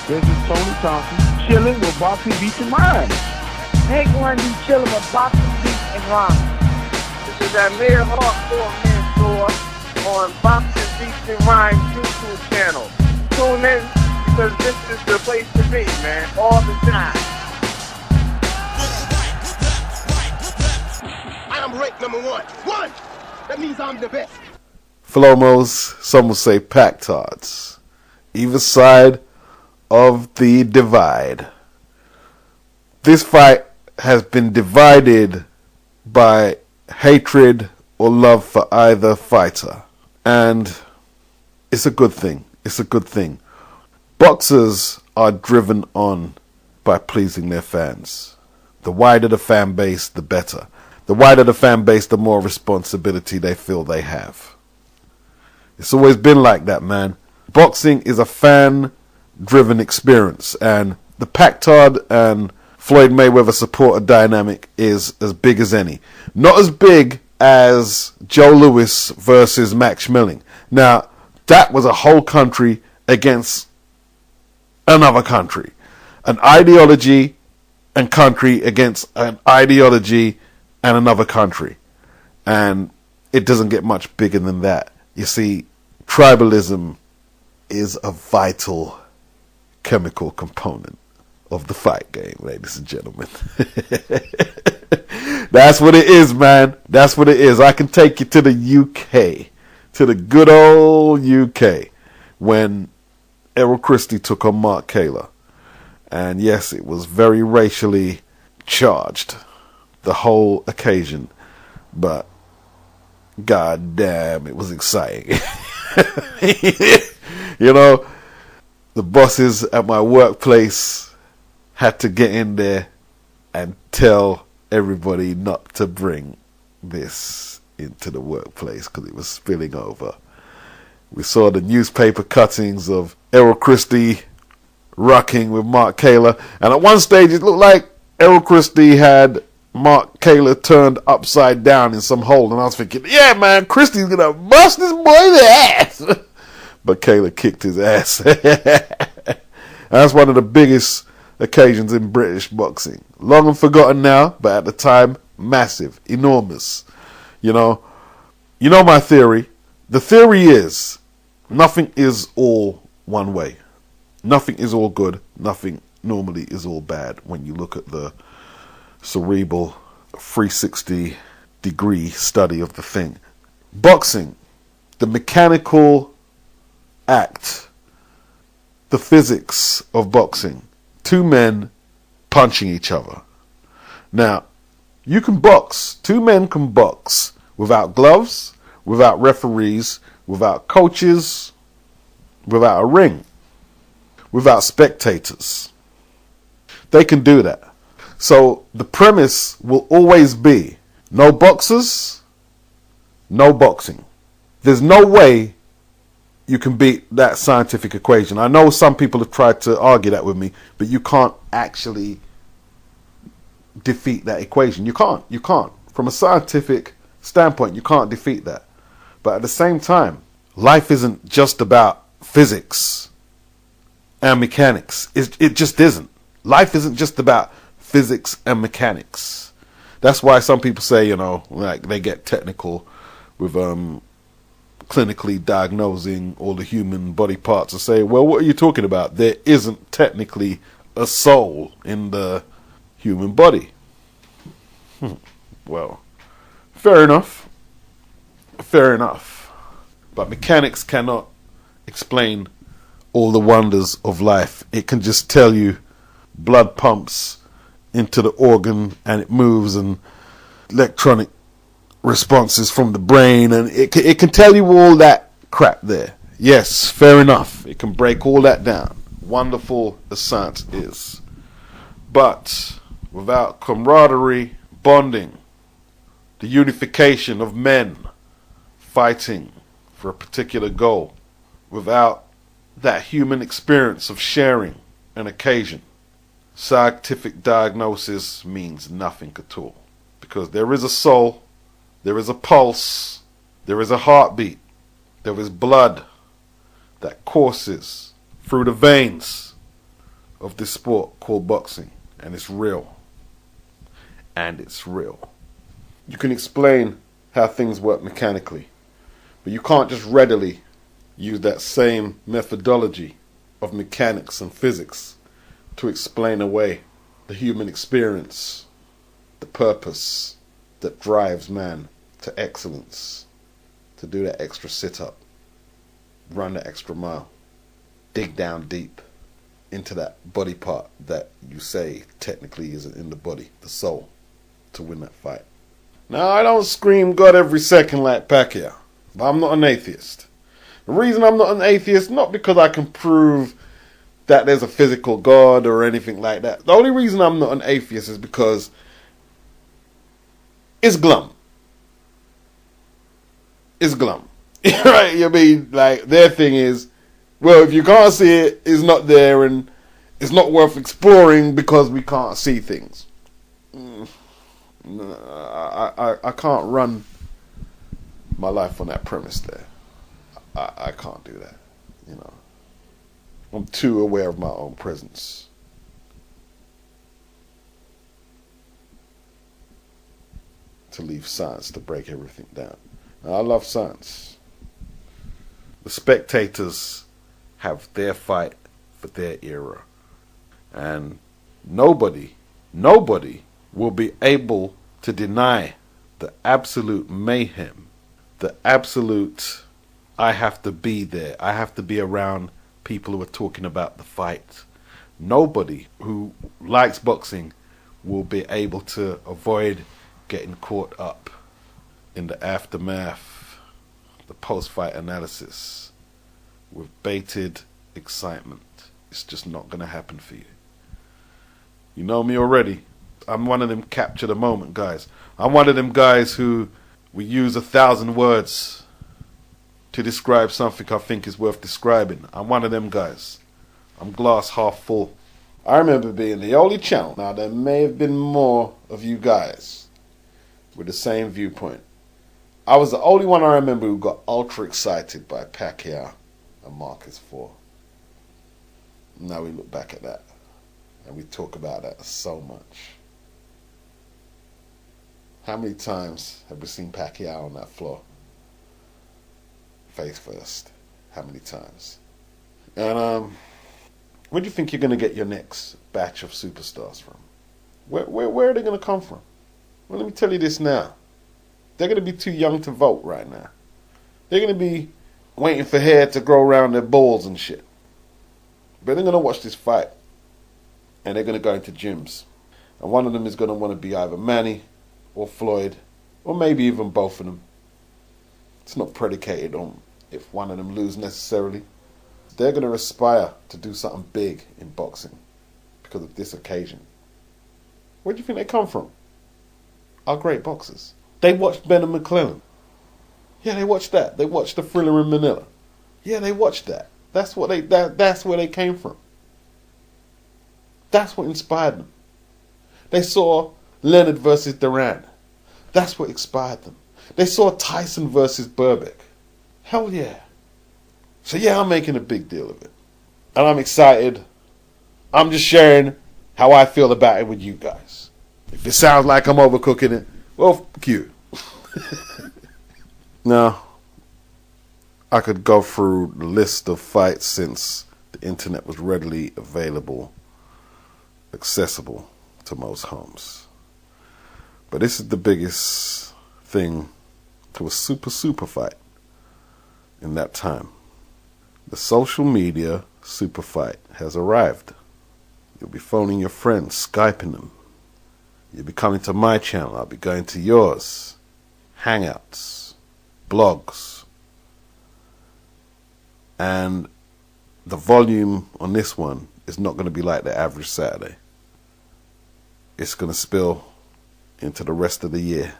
This is Tony Thompson, chilling with Boxing Beats and Rhymes. Hank Lundy chilling with Boxing Beats and Rhymes. This is that Mayor Hardcore Mentor on Boxing Beats and Rhymes YouTube channel. Tune in because this is the place to be, man, all the time. I am ranked number one. One! That means I'm the best. Flomos, some will say Pactards. Either side of the divide. This fight has been divided by hatred or love for either fighter. And it's a good thing. It's a good thing. Boxers are driven on by pleasing their fans. The wider the fan base, the better. The wider the fan base, the more responsibility they feel they have. It's always been like that, man. Boxing is a fan-driven experience, and the Pactard and Floyd Mayweather supporter dynamic is as big as any. Not as big as Joe Louis versus Max Schmeling. Now, that was a whole country against another country. An ideology and country against an ideology and another country. And it doesn't get much bigger than that. You see, tribalism is a vital chemical component of the fight game, ladies and gentlemen. That's what it is, man. That's what it is. I can take you to the UK, to the good old UK, when Errol Christie took on Mark Kaler. And yes, it was very racially charged, the whole occasion. But god damn, it was exciting. You know, the bosses at my workplace had to get in there and tell everybody not to bring this into the workplace because it was spilling over. We saw the newspaper cuttings of Errol Christie rocking with Mark Kaler, and at one stage it looked like Errol Christie had Mark Kaler turned upside down in some hole, and I was thinking, yeah man, Christie's gonna bust this boy's ass. But Kaler kicked his ass. That's one of the biggest occasions in British boxing. Long and forgotten now, but at the time, massive, enormous. You know my theory. The theory is, nothing is all one way. Nothing is all good. Nothing normally is all bad when you look at the cerebral 360-degree study of the thing. Boxing, the mechanical act, the physics of boxing, two men punching each other. Now, you can box, two men can box without gloves, without referees, without coaches, without a ring, without spectators. They can do that. So the premise will always be no boxers, no boxing. There's no way you can beat that scientific equation. I know some people have tried to argue that with me, but you can't actually defeat that equation. You can't. From a scientific standpoint, you can't defeat that. But at the same time, life isn't just about physics and mechanics. It just isn't. Life isn't just about physics and mechanics. That's why some people say, like they get technical with clinically diagnosing all the human body parts and say, well, what are you talking about? There isn't technically a soul in the human body. Well, fair enough. But mechanics cannot explain all the wonders of life. It can just tell you blood pumps into the organ and it moves, and electronic responses from the brain, and it can tell you all that crap there. Yes, fair enough. It can break all that down. Wonderful as science is. But without camaraderie, bonding, the unification of men fighting for a particular goal, without that human experience of sharing an occasion, scientific diagnosis means nothing at all. Because there is a soul, there is a pulse, there is a heartbeat, there is blood that courses through the veins of this sport called boxing, and it's real. And it's real. You can explain how things work mechanically, but you can't just readily use that same methodology of mechanics and physics to explain away the human experience, the purpose that drives man to excellence, to do that extra sit-up, run the extra mile, dig down deep into that body part that you say technically isn't in the body, the soul, to win that fight. Now, I don't scream God every second like Pacquiao, but I'm not an atheist. The reason I'm not an atheist, not because I can prove that there's a physical God or anything like that. The only reason I'm not an atheist is because it's glum. It's glum. Right? You mean, like, their thing is, well, if you can't see it, it's not there, and it's not worth exploring because we can't see things. I can't run my life on that premise there. I can't do that, you know. I'm too aware of my own presence. To leave science to break everything down. Now, I love science. The spectators have their fight for their era. And nobody will be able to deny the absolute mayhem, the absolute, I have to be there, I have to be around people who are talking about the fight. Nobody who likes boxing will be able to avoid getting caught up in the aftermath, the post-fight analysis, with bated excitement. It's just not going to happen for you. You know me already. I'm one of them capture the moment guys. I'm one of them guys who we use 1,000 words to describe something I think is worth describing. I'm one of them guys. I'm glass half full. I remember being the only channel, now there may have been more of you guys with the same viewpoint. I was the only one I remember who got ultra excited by Pacquiao and Marcus IV. Now we look back at that and we talk about that so much. How many times have we seen Pacquiao on that floor? Face first. How many times? And where do you think you're going to get your next batch of superstars from? Where are they going to come from? Well, let me tell you this now. They're going to be too young to vote right now. They're going to be waiting for hair to grow around their balls and shit. But they're going to watch this fight. And they're going to go into gyms. And one of them is going to want to be either Manny or Floyd, or maybe even both of them. It's not predicated on if one of them lose necessarily. They're going to aspire to do something big in boxing because of this occasion. Where do you think they come from? Our great boxers. They watched Ben and McClellan. Yeah, they watched that. They watched The Thriller in Manila. Yeah, they watched that. That's where they came from. That's what inspired them. They saw Leonard versus Duran. That's what inspired them. They saw Tyson versus Burbick. Hell yeah. So yeah, I'm making a big deal of it. And I'm excited. I'm just sharing how I feel about it with you guys. If it sounds like I'm overcooking it, well, f*** you. Now, I could go through the list of fights since the internet was readily available, accessible to most homes. But this is the biggest thing to a super fight in that time. The social media super fight has arrived. You'll be phoning your friends, Skyping them. You'll be coming to my channel, I'll be going to yours. Hangouts, blogs. And the volume on this one is not going to be like the average Saturday. It's going to spill into the rest of the year.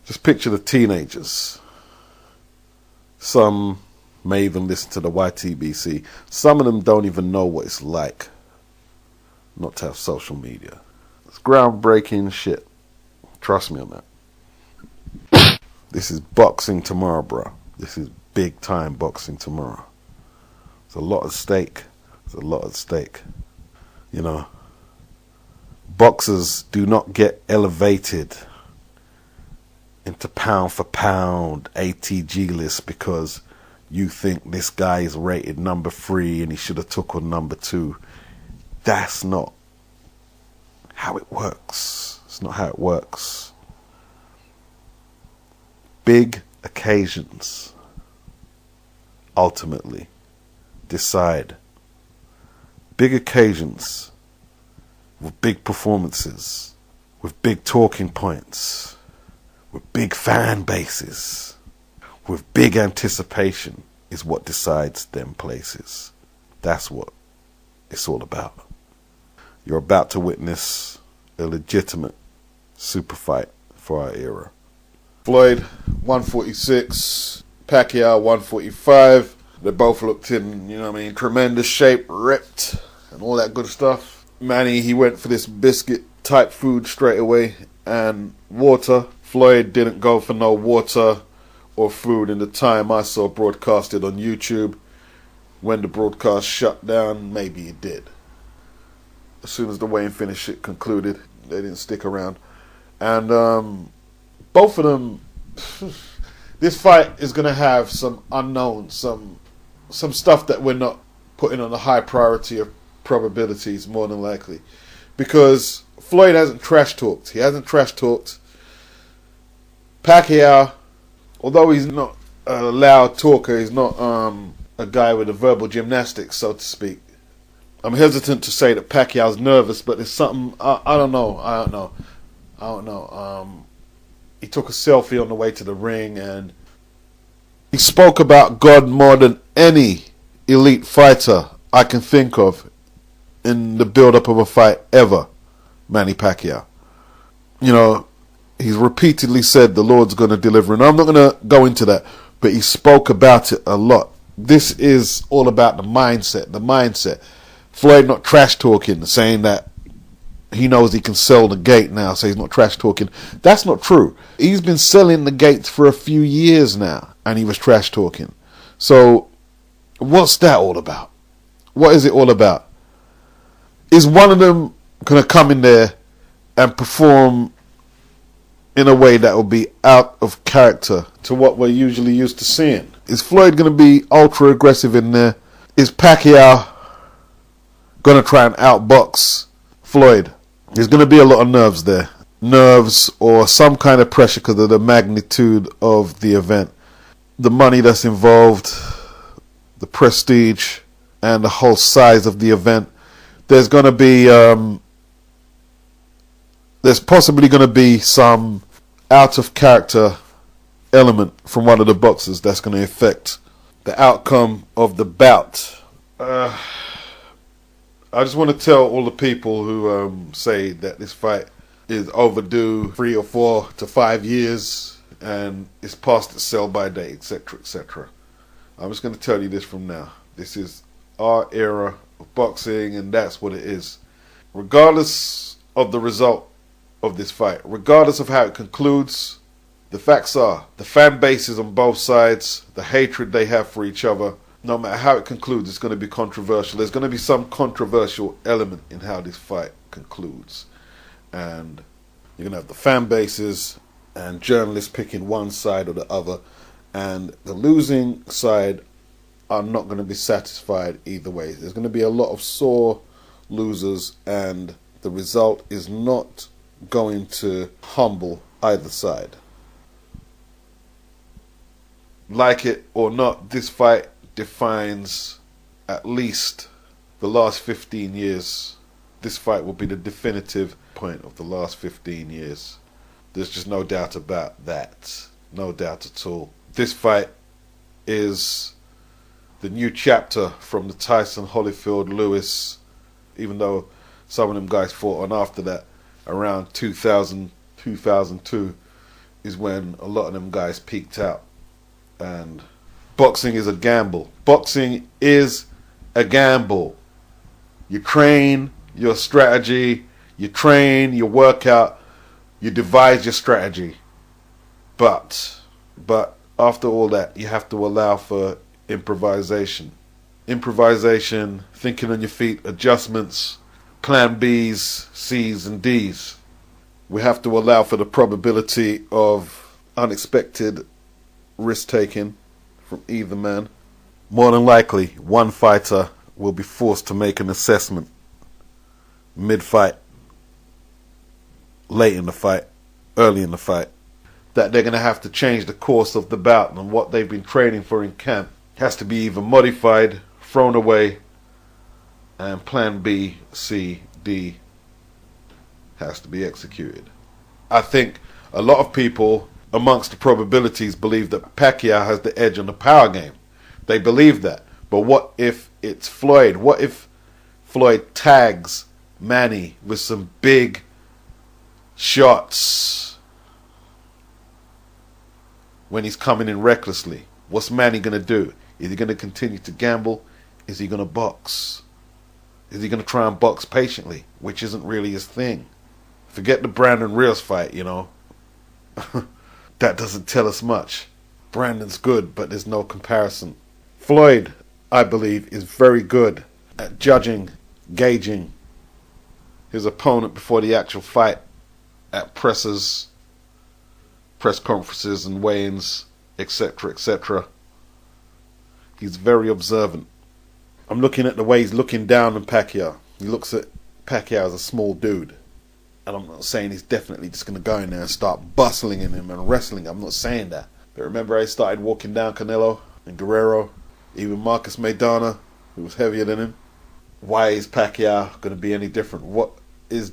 Just picture the teenagers. Some may even listen to the YTBC. Some of them don't even know what it's like not to have social media. It's groundbreaking shit. Trust me on that. This is boxing tomorrow, bro. This is big time boxing tomorrow. There's a lot at stake. There's a lot at stake. You know, boxers do not get elevated into pound for pound ATG list because you think this guy is rated number 3 and he should have took on number 2. That's not how it works. It's not how it works. Big occasions ultimately decide. Big occasions with big performances, with big talking points, with big fan bases, with big anticipation is what decides them places. That's what it's all about. You're about to witness a legitimate super fight for our era. Floyd, 146, Pacquiao, 145. They both looked in, tremendous shape, ripped, and all that good stuff. Manny, he went for this biscuit-type food straight away, and water. Floyd didn't go for no water or food in the time I saw broadcasted on YouTube. When the broadcast shut down, maybe it did. As soon as the weigh-in finish it concluded, they didn't stick around. And both of them, this fight is going to have some unknowns, some stuff that we're not putting on the high priority of probabilities, more than likely. Because Floyd hasn't trash talked. He hasn't trash talked. Pacquiao, although he's not a loud talker, he's not a guy with a verbal gymnastics, so to speak. I'm hesitant to say that Pacquiao's nervous, but there's something, I don't know. He took a selfie on the way to the ring, and he spoke about God more than any elite fighter I can think of in the build-up of a fight ever, Manny Pacquiao. He's repeatedly said the Lord's going to deliver, and I'm not going to go into that, but he spoke about it a lot. This is all about the mindset. Floyd not trash talking, saying that he knows he can sell the gate now, so he's not trash talking. That's not true. He's been selling the gates for a few years now, and he was trash talking. So what's that all about? What is it all about? Is one of them going to come in there and perform in a way that will be out of character to what we're usually used to seeing? Is Floyd going to be ultra aggressive in there? Is Pacquiao going to try and outbox Floyd? There's going to be a lot of nerves there. Nerves or some kind of pressure because of the magnitude of the event. The money that's involved, the prestige, and the whole size of the event. There's going to be, there's possibly going to be some out of character element from one of the boxers that's going to affect the outcome of the bout. I just want to tell all the people who say that this fight is overdue 3 or 4 to 5 years and it's past its sell-by date, etc., etc. I'm just going to tell you this from now. This is our era of boxing, and that's what it is. Regardless of the result of this fight, regardless of how it concludes, the facts are the fan bases on both sides, the hatred they have for each other. No matter how it concludes, it's going to be controversial. There's going to be some controversial element in how this fight concludes. And you're going to have the fan bases and journalists picking one side or the other. And the losing side are not going to be satisfied either way. There's going to be a lot of sore losers, and the result is not going to humble either side. Like it or not, this fight defines at least the last 15 years. This fight will be the definitive point of the last 15 years. There's just no doubt about that. No doubt at all. This fight is the new chapter from the Tyson Holyfield Lewis, even though some of them guys fought on after that. Around 2000, 2002 is when a lot of them guys peaked out. And boxing is a gamble. Boxing is a gamble. You train your strategy, you train your workout, you devise your strategy. But after all that, you have to allow for improvisation. Improvisation, thinking on your feet, adjustments, plan B's, C's, and D's. We have to allow for the probability of unexpected risk-taking from either man. More than likely, one fighter will be forced to make an assessment mid-fight, late in the fight, early in the fight, that they're going to have to change the course of the bout, and what they've been training for in camp has to be either modified, thrown away, and plan B, C, D has to be executed. I think a lot of people amongst the probabilities believe that Pacquiao has the edge on the power game. They believe that. But what if it's Floyd? What if Floyd tags Manny with some big shots when he's coming in recklessly? What's Manny going to do? Is he going to continue to gamble? Is he going to box? Is he going to try and box patiently, which isn't really his thing? Forget the Brandon Rios fight, you know. That doesn't tell us much. Brandon's good, but there's no comparison. Floyd, I believe, is very good at judging, gauging his opponent before the actual fight at press conferences and weigh-ins, etc., etc. He's very observant. I'm looking at the way he's looking down on Pacquiao. He looks at Pacquiao as a small dude. And I'm not saying he's definitely just going to go in there and start bustling in him and wrestling. I'm not saying that. But remember, I started walking down Canelo and Guerrero, even Marcus Maidana, who was heavier than him. Why is Pacquiao going to be any different? What is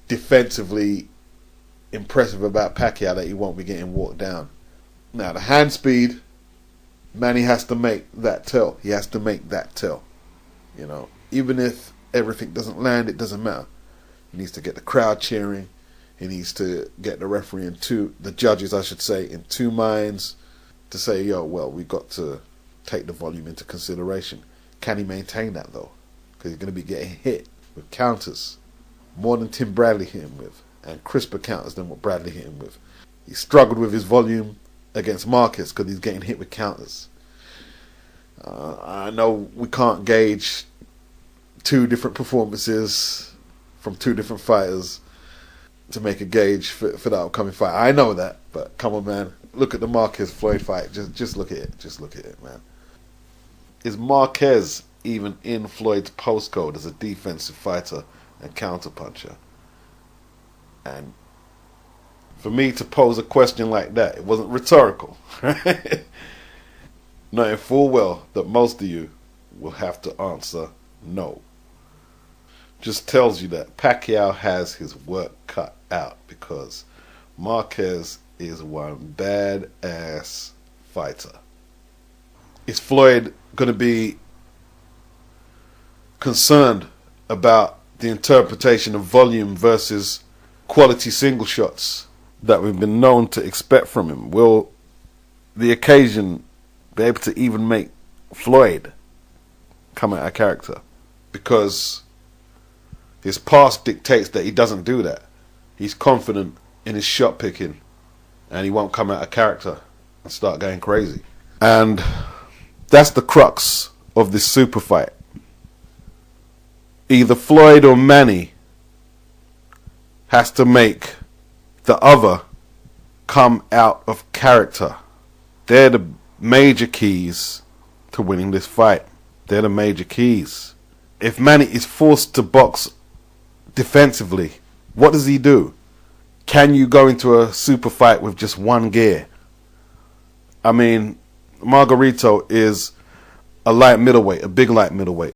defensively impressive about Pacquiao that he won't be getting walked down? Now, the hand speed, Manny has to make that tell. He has to make that tell. You know, even if everything doesn't land, it doesn't matter. He needs to get the crowd cheering. He needs to get the referee the judges, I should say, in two minds to say, yo, well, we've got to take the volume into consideration. Can he maintain that, though? Because he's going to be getting hit with counters. More than Tim Bradley hit him with. And crisper counters than what Bradley hit him with. He struggled with his volume against Marcus because he's getting hit with counters. I know we can't gauge two different performances from two different fighters to make a gauge for the upcoming fight. I know that, but come on, man. Look at the Marquez Floyd fight. Just look at it. Just look at it, man. Is Marquez even in Floyd's postcode as a defensive fighter and counterpuncher? And for me to pose a question like that, it wasn't rhetorical. Knowing full well that most of you will have to answer no. Just tells you that Pacquiao has his work cut out, because Marquez is one badass fighter. Is Floyd going to be concerned about the interpretation of volume versus quality single shots that we've been known to expect from him? Will the occasion be able to even make Floyd come out of character? Because his past dictates that he doesn't do that. He's confident in his shot picking, and he won't come out of character and start going crazy. And that's the crux of this super fight. Either Floyd or Manny has to make the other come out of character. They're the major keys to winning this fight. They're the major keys. If Manny is forced to box defensively, what does he do? Can you go into a super fight with just one gear? I mean, Margarito is a light middleweight, a big light middleweight.